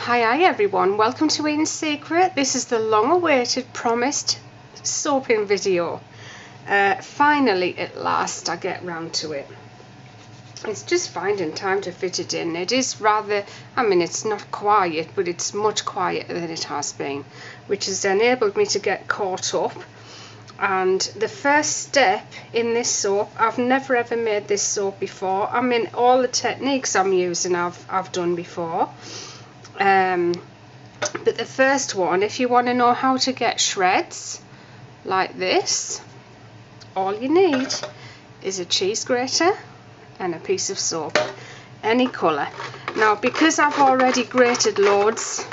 Hi everyone, welcome to Eating Secret. This is the long-awaited, promised soaping video. Finally, at last, I get round to it. It's just finding time to fit it in. It is rather, it's not quiet, but it's much quieter than it has been, which has enabled me to get caught up. And the first step in this soap, I've never ever made this soap before. All the techniques I'm using I've done before. But the first one, if you want to know how to get shreds like this, all you need is a cheese grater and a piece of soap, any colour. Now, because I've already grated loads,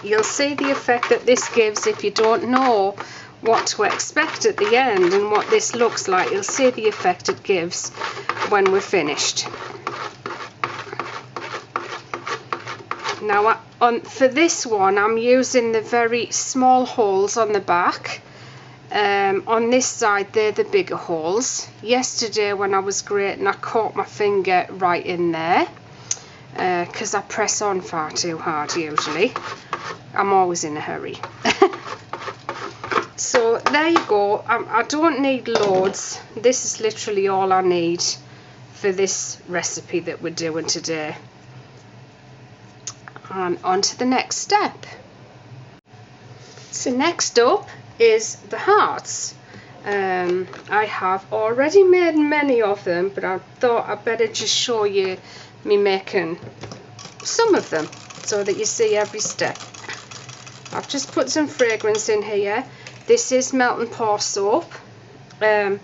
you'll see the effect that this gives. If you don't know what to expect at the end and what this looks like, you'll see the effect it gives when we're finished. Now, for this one, I'm using the very small holes on the back. On this side, they're the bigger holes. Yesterday, when I was grating, I caught my finger right in there because I press on far too hard usually. I'm always in a hurry. So there you go. I don't need loads. This is literally all I need for this recipe that we're doing today. And on to the next step. So next up is the hearts. I have already made many of them, but I thought I'd better just show you me making some of them so that you see every step. I've just put some fragrance in here. This is Melt and Pour soap. I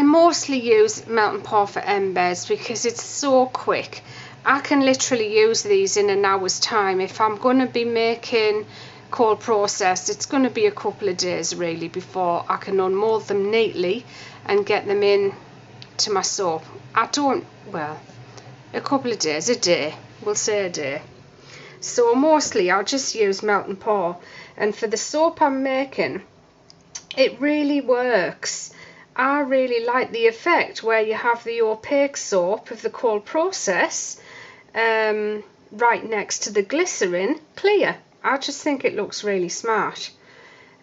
mostly use Melt and Pour for embers because it's so quick. I can literally use these in an hour's time. If I'm going to be making cold processed, it's going to be a couple of days really before I can unmold them neatly and get them in to my soap. A couple of days, a day, we'll say a day. So mostly I'll just use Melt and Pour, and for the soap I'm making, it really works. I really like the effect where you have the opaque soap of the cold process right next to the glycerin clear. I just think it looks really smart.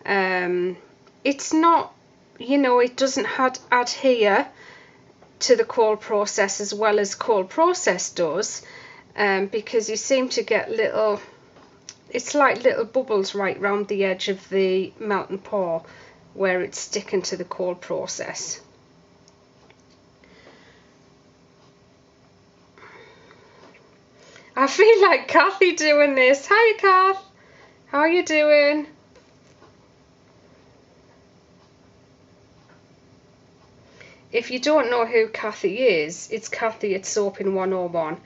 It's not, it doesn't adhere to the cold process as well as cold process does, because you seem to get it's like little bubbles right round the edge of the Melt and Pour where it's sticking to the cold process. I feel like Kathy doing this. Hi Kath, how are you doing? If you don't know who Kathy is, it's Kathy at Soaping 101.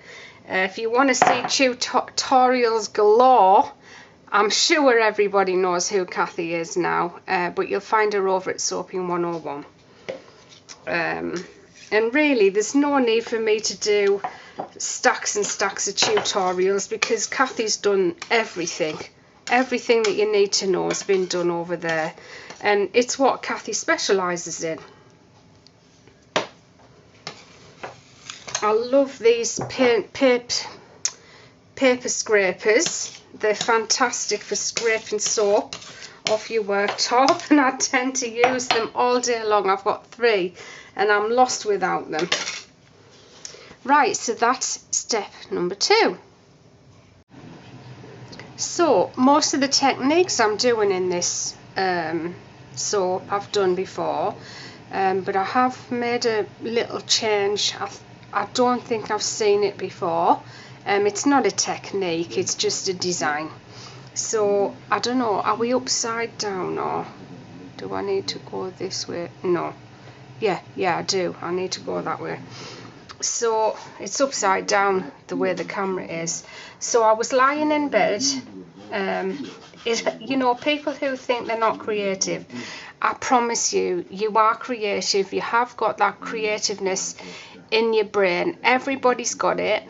If you want to see tutorials galore, I'm sure everybody knows who Kathy is now, but you'll find her over at Soaping 101. And really, there's no need for me to do stacks and stacks of tutorials because Kathy's done everything. Everything that you need to know has been done over there. And it's what Kathy specialises in. I love these paper scrapers. They're fantastic for scraping soap off your worktop, and I tend to use them all day long. I've got 3 and I'm lost without them. Right, so that's step number 2. So most of the techniques I'm doing in this soap I've done before, but I have made a little change. I don't think I've seen it before. It's not a technique, it's just a design. So I don't know, are we upside down or do I need to go this way? No. Yeah, I do. I need to go that way. So it's upside down the way the camera is. So I was lying in bed. People who think they're not creative, I promise you, you are creative. You have got that creativeness in your brain. Everybody's got it.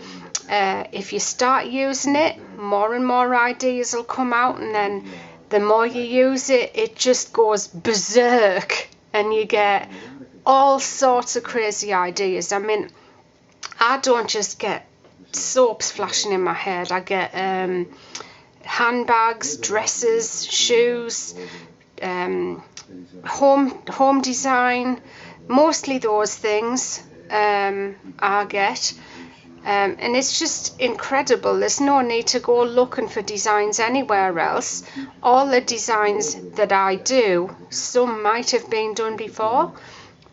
If you start using it, more and more ideas will come out, and then the more you use it, it just goes berserk and you get all sorts of crazy ideas. I don't just get soaps flashing in my head. I get handbags, dresses, shoes, home design, mostly those things I get. And it's just incredible. There's no need to go looking for designs anywhere else. All the designs that I do, some might have been done before,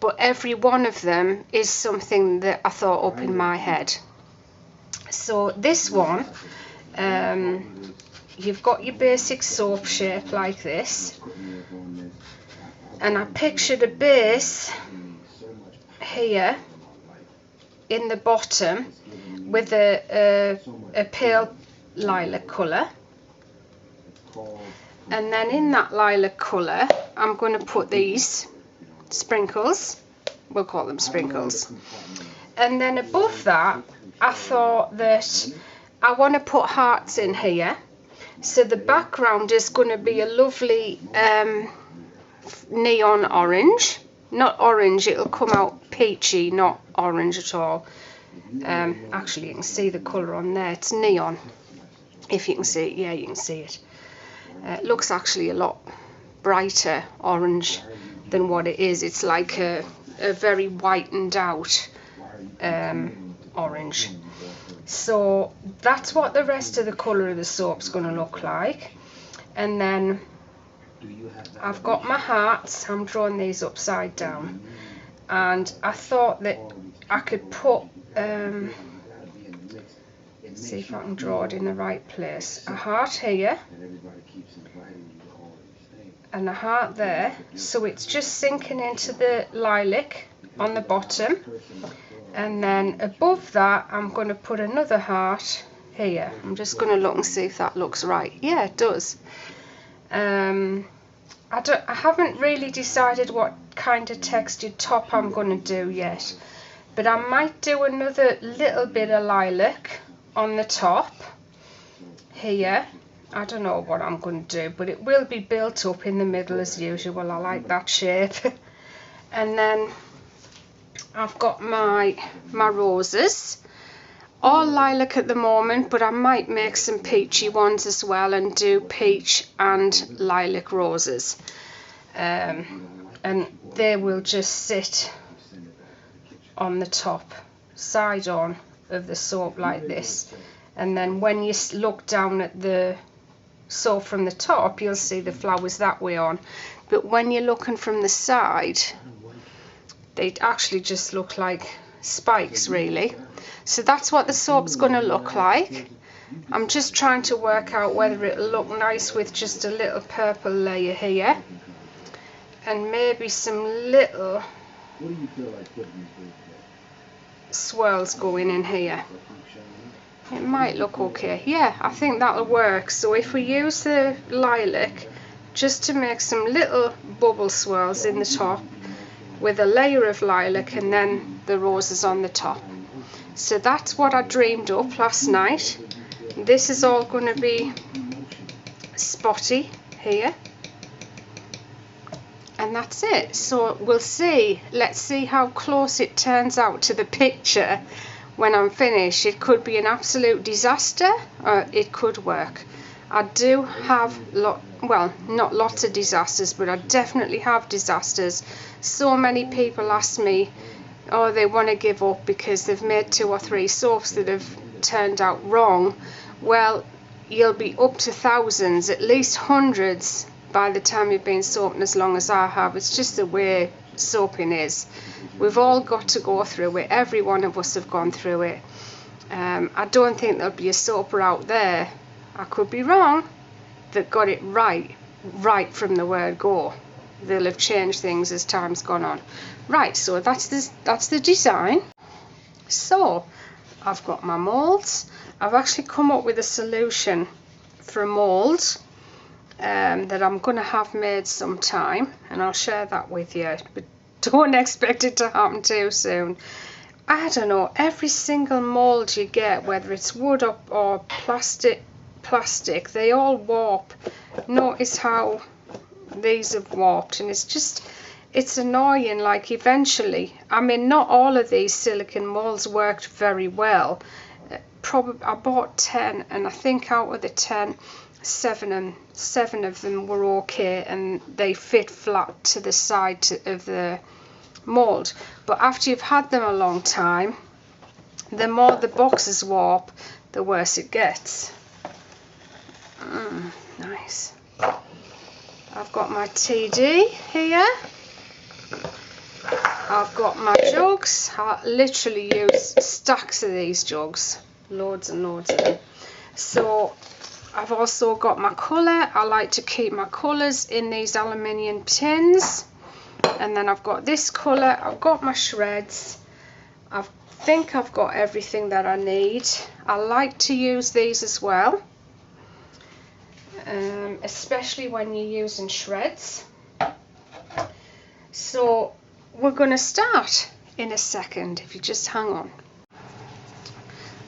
but every one of them is something that I thought up in my head. So this one, you've got your basic soap shape like this, and I pictured a base here in the bottom with a pale lilac colour, and then in that lilac colour I'm going to put these sprinkles, we'll call them sprinkles, and then above that I thought that I want to put hearts in here, so the background is going to be a lovely neon orange, not orange, it'll come out peachy, not orange at all. Actually you can see the colour on there, it's neon, if you can see it. Yeah, you can see it. It looks actually a lot brighter orange than what it is. It's like a very whitened out orange. So that's what the rest of the colour of the soap's going to look like. And then I've got my hearts, I'm drawing these upside down, and I thought that I could put see if I can draw it in the right place, a heart here and a heart there, so it's just sinking into the lilac on the bottom, and then above that I'm going to put another heart here. I'm just going to look and see if that looks right. Yeah, it does. I haven't really decided what kind of textured top I'm going to do yet, but I might do another little bit of lilac on the top here. I don't know what I'm going to do, but it will be built up in the middle as usual. I like that shape. And then I've got my roses, all lilac at the moment, but I might make some peachy ones as well and do peach and lilac roses, and they will just sit on the top side on of the soap like this, and then when you look down at the soap from the top you'll see the flowers that way on, but when you're looking from the side they actually just look like spikes really. So that's what the soap's going to look like. I'm just trying to work out whether it'll look nice with just a little purple layer here and maybe some little swirls going in here. It might look okay. Yeah, I think that'll work. So if we use the lilac just to make some little bubble swirls in the top with a layer of lilac and then the roses on the top. So that's what I dreamed up last night. This is all going to be spotty here, and that's it. So we'll see, let's see how close it turns out to the picture when I'm finished. It could be an absolute disaster or it could work. I do have well, not lots of disasters, but I definitely have disasters. So many people ask me, oh, they want to give up because they've made 2 or 3 soaps that have turned out wrong. Well, you'll be up to thousands, at least hundreds, by the time you've been soaping as long as I have. It's just the way soaping is. We've all got to go through it. Every one of us have gone through it. I don't think there'll be a soaper out there, I could be wrong, that got it right from the word go. They'll have changed things as time's gone on. Right, so that's the design. So I've got my moulds. I've actually come up with a solution for a mould that I'm going to have made sometime, and I'll share that with you, but don't expect it to happen too soon. I don't know, every single mould you get, whether it's wood or plastic, they all warp. Notice how these have warped, and it's annoying. Like eventually, I mean, not all of these silicone molds worked very well, I bought 10, and I think out of the 10, seven of them were okay, and they fit flat to the side of the mold. But after you've had them a long time, the more the boxes warp, the worse it gets. Nice. I've got my TD here. I've got my jugs. I literally use stacks of these jugs, loads and loads of them. So I've also got my colour. I like to keep my colours in these aluminium tins. And then I've got this colour. I've got my shreds. I think I've got everything that I need. I like to use these as well, especially when you're using shreds. So we're going to start in a second, if you just hang on.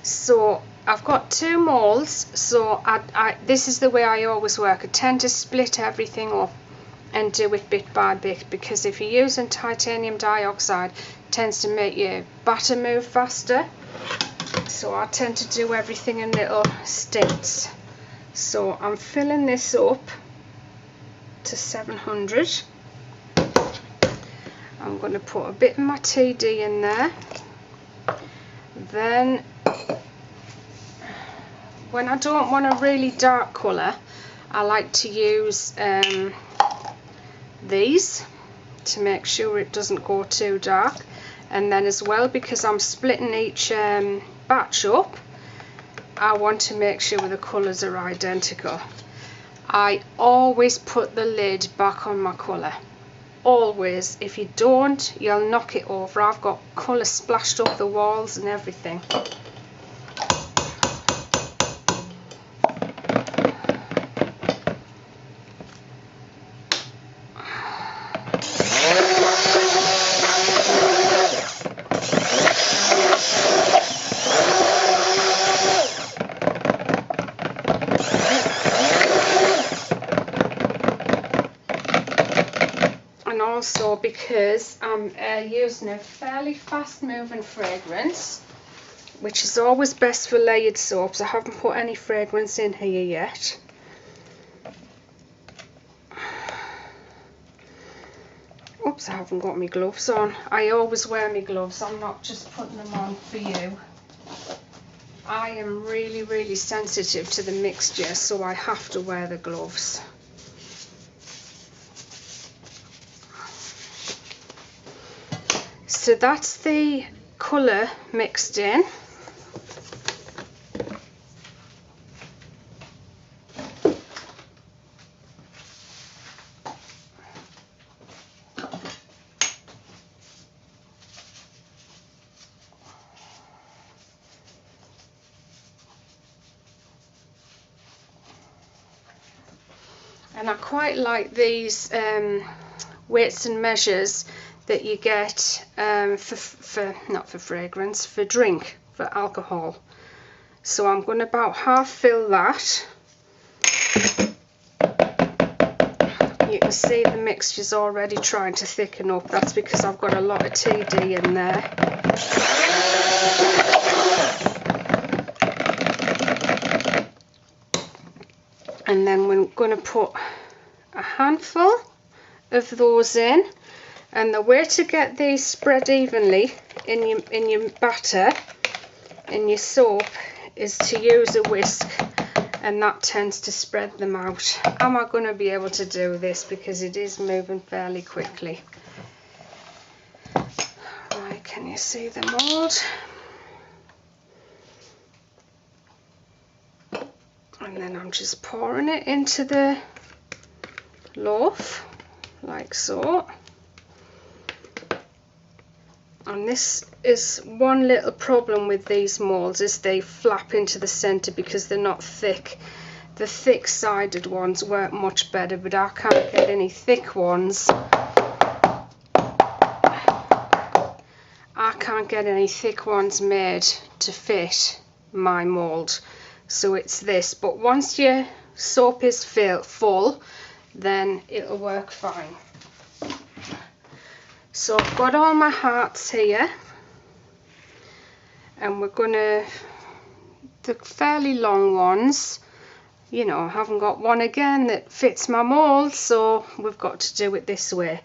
So I've got 2 molds, so this is the way I always work. I tend to split everything up and do it bit by bit, because if you're using titanium dioxide, it tends to make your batter move faster. So I tend to do everything in little stints. So I'm filling this up to 700. I'm going to put a bit of my TD in there. Then when I don't want a really dark colour, I like to use these to make sure it doesn't go too dark. And then as well, because I'm splitting each batch up, I want to make sure the colours are identical. I always put the lid back on my colour. Always. If you don't, you'll knock it over. I've got colour splashed up the walls and everything. Also, because I'm using a fairly fast moving fragrance, which is always best for layered soaps. I haven't put any fragrance in here yet. Oops, I haven't got my gloves on. I always wear my gloves. I'm not just putting them on for you. I am really sensitive to the mixture, so I have to wear the gloves. So that's the colour mixed in. And I quite like these weights and measures that you get for not for fragrance, for drink, for alcohol. So I'm going to about half fill that. You can see the mixture's already trying to thicken up. That's because I've got a lot of TD in there. And then we're going to put a handful of those in. And the way to get these spread evenly in your batter, in your soap, is to use a whisk, and that tends to spread them out. Am I going to be able to do this, because it is moving fairly quickly? Right, can you see the mould? And then I'm just pouring it into the loaf, like so. And this is one little problem with these moulds, is they flap into the centre because they're not thick. The thick sided ones work much better, but I can't get any thick ones. I can't get any thick ones made to fit my mould. So it's this, but once your soap is full, then it'll work fine. So I've got all my hearts here, and we're going to the fairly long ones, you know, I haven't got one again that fits my mold, so we've got to do it this way.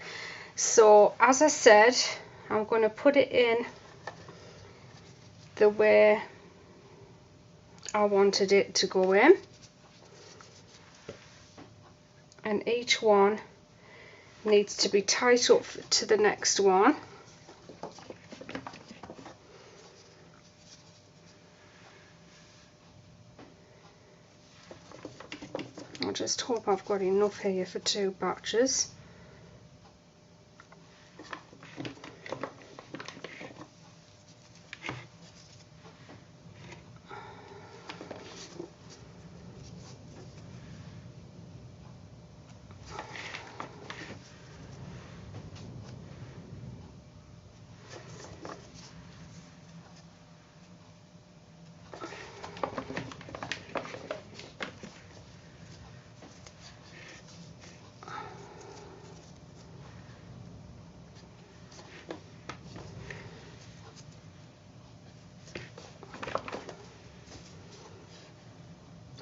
So as I said, I'm going to put it in the way I wanted it to go in, and each one needs to be tight up to the next one. I just hope I've got enough here for 2 batches.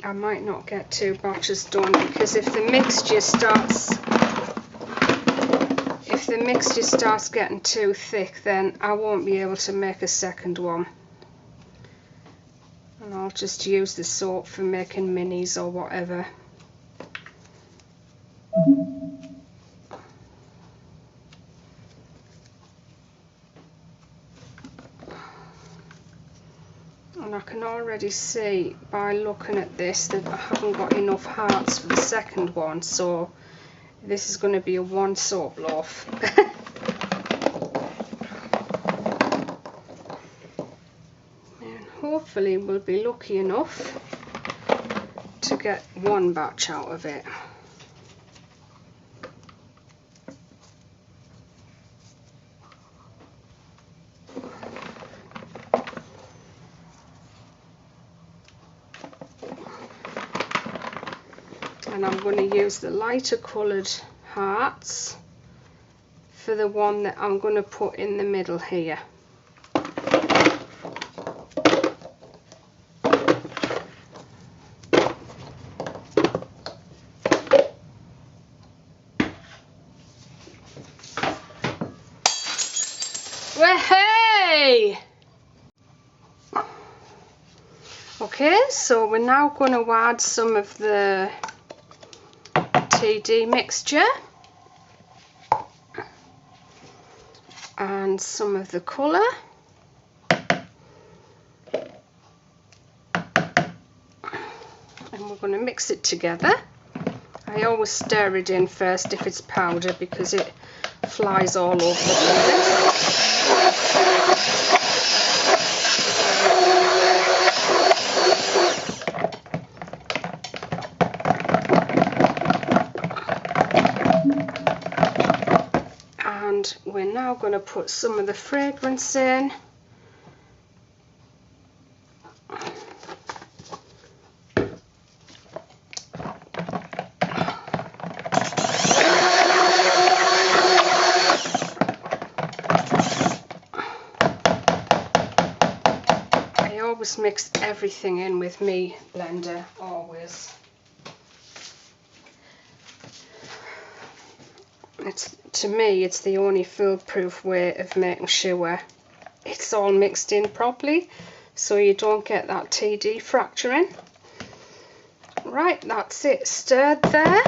I might not get 2 batches done, because if the mixture starts getting too thick, then I won't be able to make a second one, and I'll just use the soap for making minis or whatever. And I can already see by looking at this that I haven't got enough hearts for the second one, so this is going to be a 1 soap loaf. And hopefully we'll be lucky enough to get 1 batch out of it. And I'm going to use the lighter coloured hearts for the one that I'm going to put in the middle here. Hey! Okay, so we're now going to add some of the TD mixture and some of the colour, and we're going to mix it together. I always stir it in first if it's powder, because it flies all over the place. And we're now going to put some of the fragrance in. I always mix everything in with me blender, always. To me, it's the only foolproof way of making sure it's all mixed in properly, so you don't get that TD fracturing. Right, that's it, stirred there.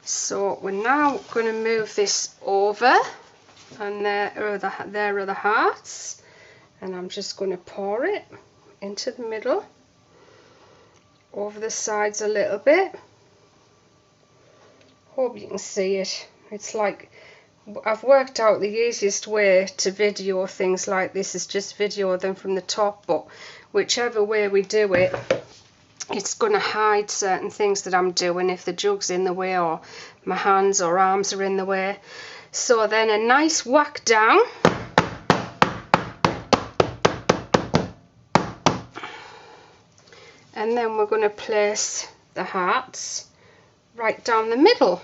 So we're now going to move this over, and there are the hearts, and I'm just going to pour it into the middle, over the sides a little bit. Hope you can see it. It's like, I've worked out the easiest way to video things like this is just video them from the top, but whichever way we do it, it's going to hide certain things that I'm doing if the jug's in the way or my hands or arms are in the way. So then a nice whack down. And then we're going to place the hearts right down the middle.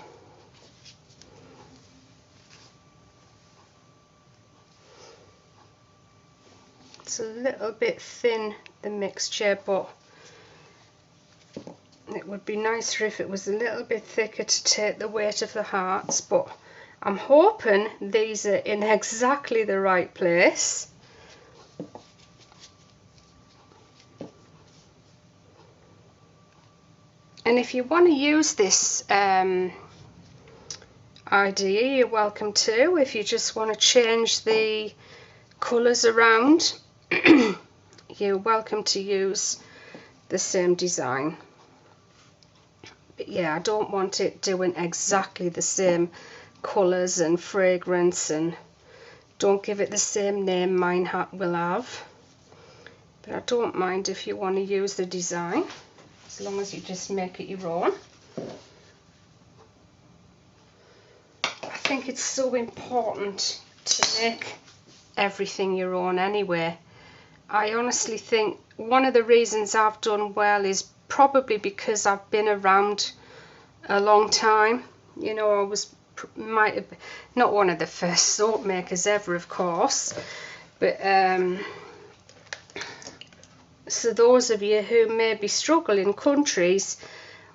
It's a little bit thin, the mixture, but it would be nicer if it was a little bit thicker to take the weight of the hearts, but I'm hoping these are in exactly the right place. And if you want to use this idea, you're welcome to. If you just want to change the colours around, you're welcome to use the same design. But yeah, I don't want it doing exactly the same colours and fragrance, and don't give it the same name mine will have. But I don't mind if you want to use the design, as long as you just make it your own. I think it's so important to make everything your own anyway. I honestly think one of the reasons I've done well is probably because I've been around a long time. You know, I was might have not one of the first soap makers ever, of course, but so those of you who maybe struggle in countries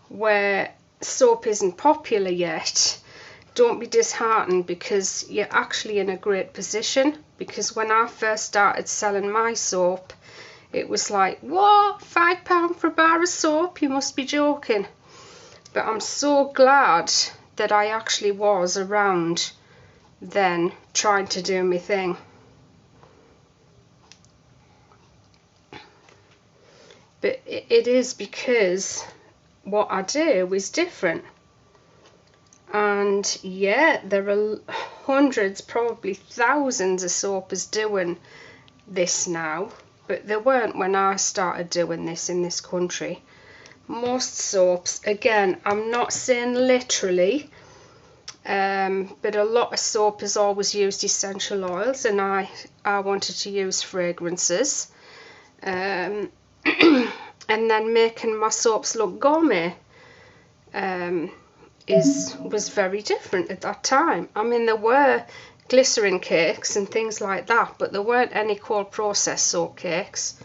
where soap isn't popular yet, don't be disheartened, because you're actually in a great position. Because when I first started selling my soap, it was like, what, £5 for a bar of soap? You must be joking. But I'm so glad that I actually was around then trying to do my thing. But it is because what I do is different. And yeah, there are hundreds, probably thousands of soapers doing this now, but there weren't when I started doing this in this country. Most soaps, again, I'm not saying literally, but a lot of soapers always used essential oils, and I wanted to use fragrances, and then making my soaps look gourmet was very different at that time. I mean, there were glycerin cakes and things like that, but there weren't any cold processed soap cakes.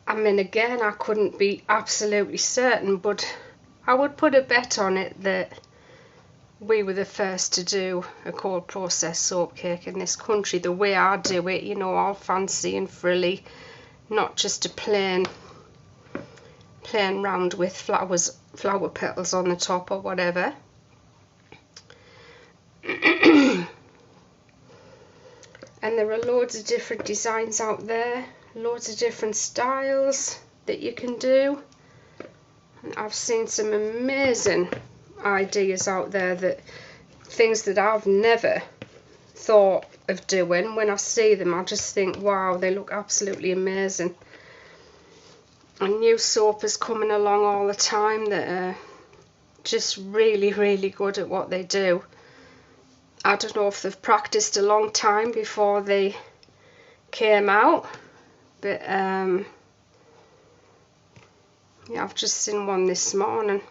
I mean, again, I couldn't be absolutely certain, but I would put a bet on it that we were the first to do a cold processed soap cake in this country, the way I do it, you know, all fancy and frilly, not just a plain round with flower petals on the top or whatever. And there are loads of different designs out there, loads of different styles that you can do. And I've seen some amazing ideas out there, that things that I've never thought of doing. When I see them, I just think, wow, they look absolutely amazing. And new soapers coming along all the time that are just really, really good at what they do. I don't know if they've practiced a long time before they came out, but yeah, I've just seen one this morning.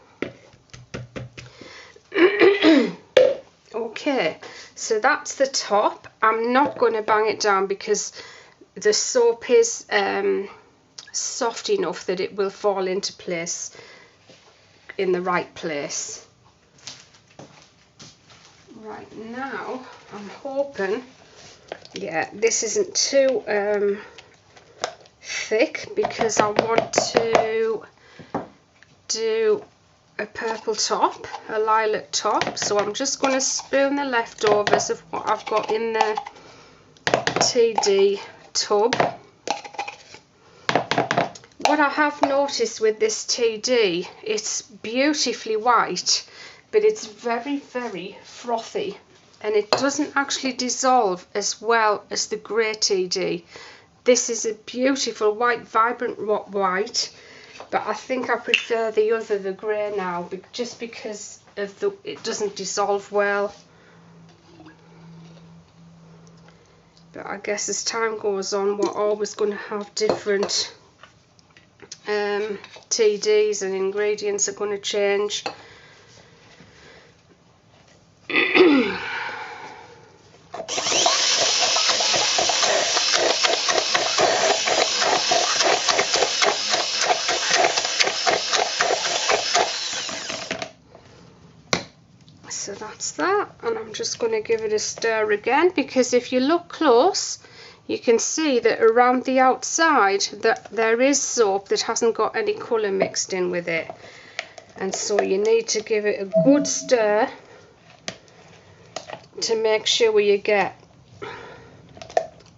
Okay, so that's the top. I'm not going to bang it down because the soap is soft enough that it will fall into place in the right place. Right, now I'm hoping, yeah, this isn't too thick, because I want to do a purple top, a lilac top. So I'm just going to spoon the leftovers of what I've got in the TD tub. What I have noticed with this TD, it's beautifully white, but it's very, very frothy, and it doesn't actually dissolve as well as the grey TD. This is a beautiful white, vibrant white, but I think I prefer the other, the grey now, just because of it doesn't dissolve well. But I guess as time goes on, we're always going to have different TDs, and ingredients are going to change. So that's that, and I'm just going to give it a stir again, because if you look close you can see that around the outside that there is soap that hasn't got any colour mixed in with it, and so you need to give it a good stir to make sure you get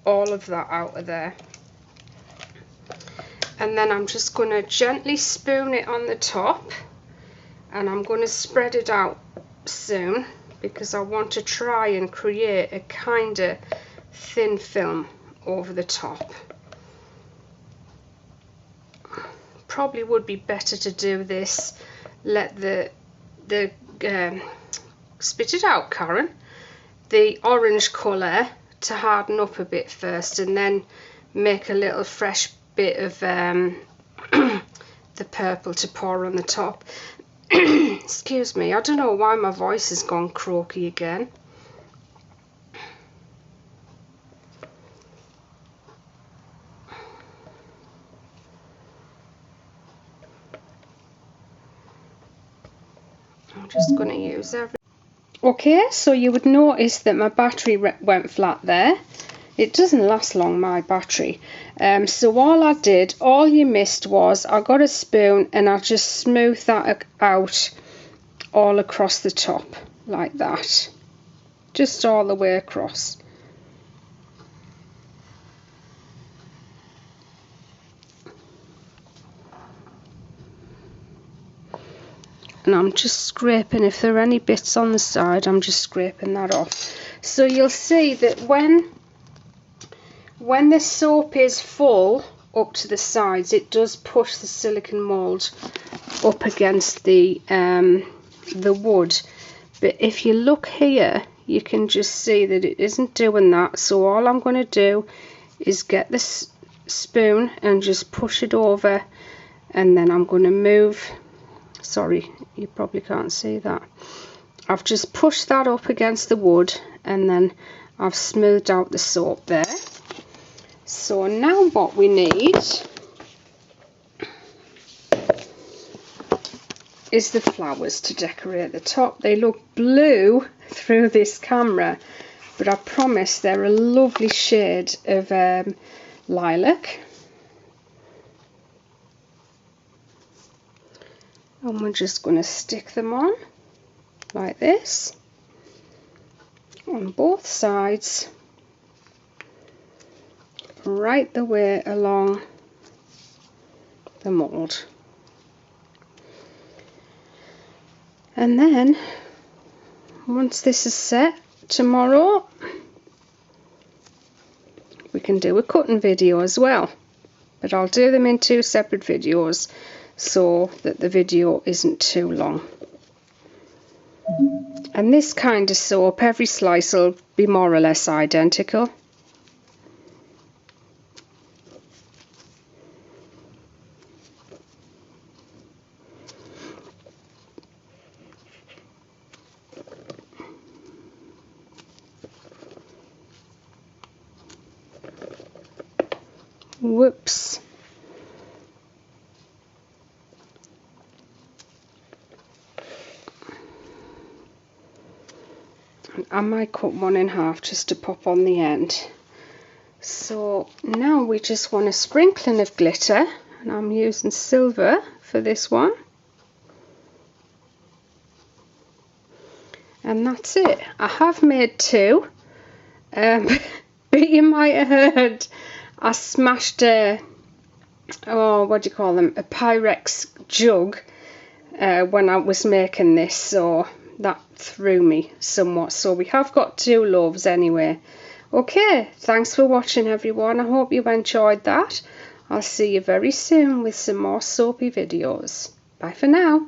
all of that out of there. And then I'm just going to gently spoon it on the top, and I'm going to spread it out soon because I want to try and create a kind of thin film over the top. Probably would be better to do this, let the spit it out, Karen, the orange colour to harden up a bit first, and then make a little fresh bit of the purple to pour on the top. Excuse me, I don't know why my voice has gone croaky again. I'm just going to use every... Okay, so you would notice that my battery went flat there. It doesn't last long, my battery. So all you missed was I got a spoon and I just smoothed that out all across the top like that. Just all the way across. And I'm just scraping, if there are any bits on the side, I'm just scraping that off. So you'll see that when the soap is full up to the sides, it does push the silicone mould up against the wood. But if you look here, you can just see that it isn't doing that. So all I'm going to do is get this spoon and just push it over, and then I'm going to move. Sorry, you probably can't see that. I've just pushed that up against the wood, and then I've smoothed out the soap there. So now what we need is the flowers to decorate the top. They look blue through this camera, but I promise they're a lovely shade of lilac. And we're just going to stick them on like this on both sides, right the way along the mould. And then once this is set, tomorrow we can do a cutting video as well, but I'll do them in 2 separate videos so that the video isn't too long. And this kind of soap, every slice will be more or less identical. Whoops. I might cut one in half just to pop on the end. So now we just want a sprinkling of glitter, and I'm using silver for this one. And that's it. I have made 2, but you might have heard I smashed a Pyrex jug when I was making this, so that threw me somewhat. So we have got 2 loaves anyway. Okay, thanks for watching everyone. I hope you enjoyed that. I'll see you very soon with some more soapy videos. Bye for now.